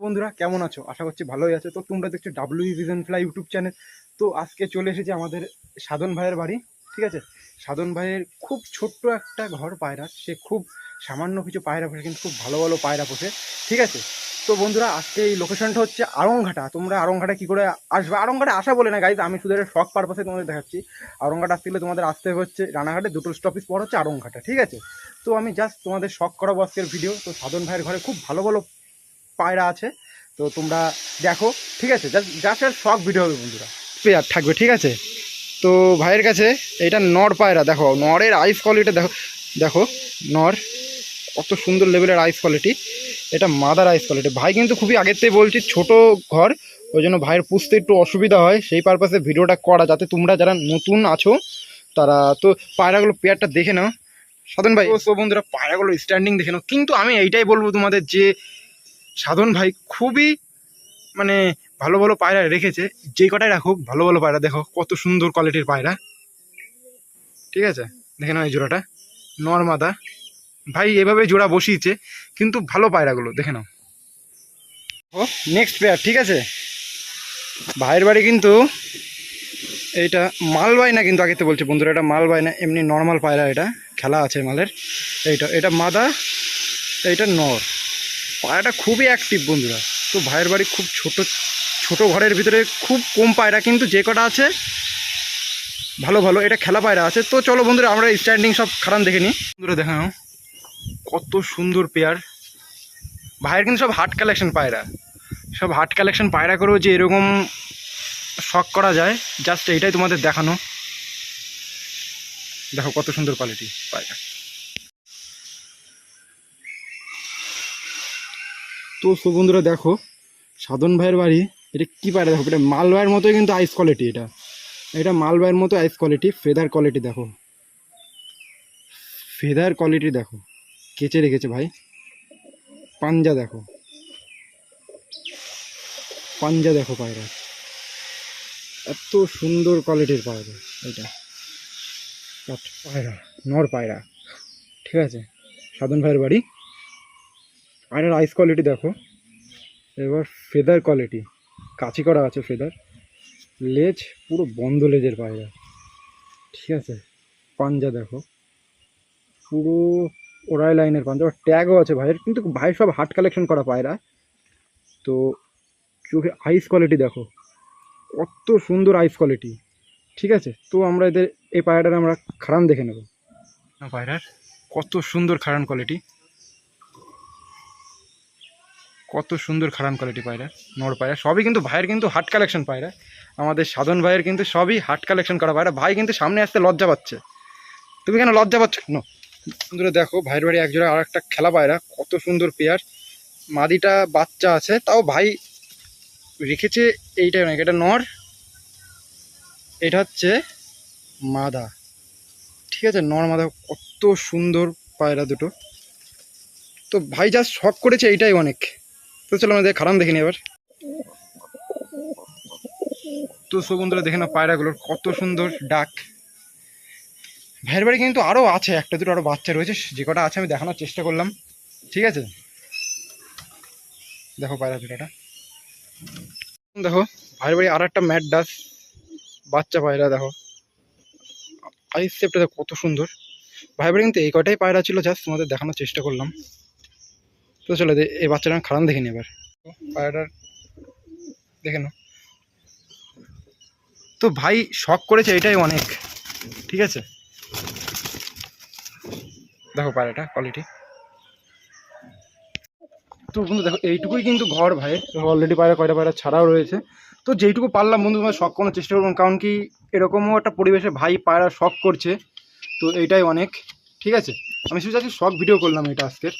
বন্ধুরা কেমন আছো? আশা করছি ভালোই আছো। তো তোমরা দেখছো W vision fly YouTube channel. তো আজকে চলে এসেছি আমাদের সাধন ভাইয়ের বাড়ি। ঠিক আছে, সাধন ভাইয়ের খুব ছোট্ট একটা ঘর পায়রা, সে খুব সামান্য কিছু পায়রা পোষে, কিন্তু খুব ভালো ভালো পায়রা পোষে। ঠিক আছে, তো বন্ধুরা আজকে এই লোকেশনটা হচ্ছে আড়ংঘাটা। তোমরা আড়ংঘাটা কী করে আসবে? আড়ংঘাটে আসা বলে না গাইজ, আমি শুধু একটা শখ পারপাসে তোমাদের দেখাচ্ছি। আড়ংঘাট আসতে গেলে তোমাদের আসতে হচ্ছে রানাঘাটে, দুটো স্টপেজ পর হচ্ছে আড়ংঘাটা। ঠিক আছে, তো আমি জাস্ট তোমাদের শখ করাবো আজকের ভিডিও। তো সাধন ভাইয়ের ঘরে খুব ভালো ভালো পায়রা আছে, তো তোমরা দেখো। ঠিক আছে, জাস্ট শখ ভিডিও হবে বন্ধুরা, পেয়ার থাকবে। ঠিক আছে, তো ভাইয়ের কাছে এটা নর পায়রা। দেখো নরের আইস কোয়ালিটি দেখো, দেখো নর কত সুন্দর লেভেলের আইস কোয়ালিটি। এটা মাদার আইস কোয়ালিটি। ভাই কিন্তু খুবই আগের থেকে বলছি, ছোট ঘর, ওই জন্য ভাইয়ের পুষতে একটু অসুবিধা হয়, সেই পারপাসে ভিডিওটা করা, যাতে তোমরা যারা নতুন আছো তারা তো পায়রাগুলো পেয়ারটা দেখে নাও। সাধন ভাই তো বন্ধুরা পায়রাগুলো স্ট্যান্ডিং দেখে নাও। কিন্তু আমি এইটাই বলবো তোমাদের যে সাধন ভাই খুবই মানে ভালো ভালো পায়রা রেখেছে, যে কটাই রাখুক ভালো ভালো পায়রা। দেখো কত সুন্দর কোয়ালিটির পায়রা। ঠিক আছে, দেখে নাও এই জোড়াটা নর মাদা। ভাই এভাবে জোড়া বসিয়েছে, কিন্তু ভালো পায়রাগুলো দেখে নাও। ও নেক্সট পেয়ার। ঠিক আছে, ভাইয়ের বাড়ি কিন্তু এইটা মালবাই না, কিন্তু আগেতে বলছে বন্ধুরা এটা মালবাই না, এমনি নর্মাল পায়রা। এটা খেলা আছে মালের। এটা মাদা, এইটা নর। পায়রাটা খুবই অ্যাক্টিভ বন্ধুরা। তো ভাইয়ের বাড়ি খুব ছোট ঘরের ভিতরে খুব কম পায়রা, কিন্তু যে কটা আছে ভালো ভালো। এটা খেলা পায়রা আছে। তো চলো বন্ধুরা আমরা স্ট্যান্ডিং সব খারান দেখে নিই। বন্ধুরা দেখে নাও কত সুন্দর পেয়ার। ভাইয়ের কিন্তু সব হার্ট কালেকশন পায়রা, সব হার্ট কালেকশন পায়রা করেও যে এরকম শখ করা যায়, জাস্ট এইটাই তোমাদের দেখানো। দেখো কত সুন্দর কোয়ালিটি পায়রা। তো বন্ধুরা দেখো সাধন ভাইয়ের বাড়ি এটা কি পায়রা। দেখো এটা মালবাইয়ের মতোই কিন্তু আইস কোয়ালিটি। এটা মালবাইয়ের মতো আইস কোয়ালিটি। ফেদার কোয়ালিটি দেখো, ফেদার কোয়ালিটি দেখো, কেচে রেখেছে ভাই। পাঞ্জা দেখো, পাঞ্জা দেখো পায়রা, এত সুন্দর কোয়ালিটির পায়রা। এটা পায়রা নর পায়রা। ঠিক আছে, সাধন ভাইয়ের বাড়ি। পায়রার আইস কোয়ালিটি দেখো। এবার ফেদার কোয়ালিটি, কাঁচি করা আছে ফেদার। লেজ পুরো বন্ধ লেজের পায়রা। ঠিক আছে, পাঞ্জা দেখো পুরো ওরাই লাইনের পাঞ্জা। ট্যাগও আছে ভাইয়ের, কিন্তু ভাই সব হার্ট কালেকশন করা পায়রা। তো চোখে আইস কোয়ালিটি দেখো, কত সুন্দর আইস কোয়ালিটি। ঠিক আছে, তো আমরা এই পায়রাটার আমরা খারান দেখে নেব। পায়রার কত সুন্দর খারান কোয়ালিটি, কত সুন্দর খারান কোয়ালিটি পায়রা। নর পায়রা সবই কিন্তু ভাইয়ের কিন্তু হার্ট কালেকশন পায়রা। আমাদের সাধন ভাইয়ের কিন্তু সবই হার্ট কালেকশন করা পায়রা। ভাই কিন্তু সামনে আসতে লজ্জা পাচ্ছে। তুমি কেন লজ্জা পাচ্ছ? কেন বন্ধুরা দেখো ভাইয়ের বাড়ি একজোড়া আর একটা খেলা পায়রা, কত সুন্দর পেয়ার। মাদিটা বাচ্চা আছে, তাও ভাই রেখেছে। এইটাই অনেক, এটা নর, এটা হচ্ছে মাদা। ঠিক আছে, নর মাদা কত সুন্দর পায়রা দুটো। তো ভাই যা শখ করেছে এইটাই অনেক। তো চলো আমাদের খারান দেখে নিই এবার। তো বন্ধুরা দেখে না পায়রাগুলোর কত সুন্দর ডাক। ভাইয়ের বাড়ি কিন্তু আরও আছে, একটা দুটো আরও বাচ্চা রয়েছে, যে কটা আছে আমি দেখানোর চেষ্টা করলাম। ঠিক আছে, দেখো পায়রা দুটাটা দেখো। ভাইয়ের বাড়ি আর একটা ম্যাডাস বাচ্চা পায়রা দেখো, আইস শেপটা দেখো কত সুন্দর। ভাইয়ের বাড়ি কিন্তু এই কটাই পায়রা ছিল, জাস্ট তোমাদের দেখানোর চেষ্টা করলাম। তো চলো এই বাচ্চাটা আমি খারান দেখে নিই এবার। পায়রাটার দেখে নাও। তো ভাই শখ করেছে এটাই অনেক। ঠিক আছে, দেখো পায়রাটা কোয়ালিটি। তো বন্ধু দেখো এইটুকুই কিন্তু ঘর ভাইয়ের। অলরেডি কয়টা পায়রা ছাড়াও রয়েছে। তো যেইটুকু পারলাম বন্ধু তোমার শখ করার চেষ্টা করলাম, কারণ কি এরকমও একটা পরিবেশে ভাই পায়রা শখ করছে, তো এইটাই অনেক। ঠিক আছে, আমি শুধু আজকে শখ ভিডিও করলাম এটা আজকের।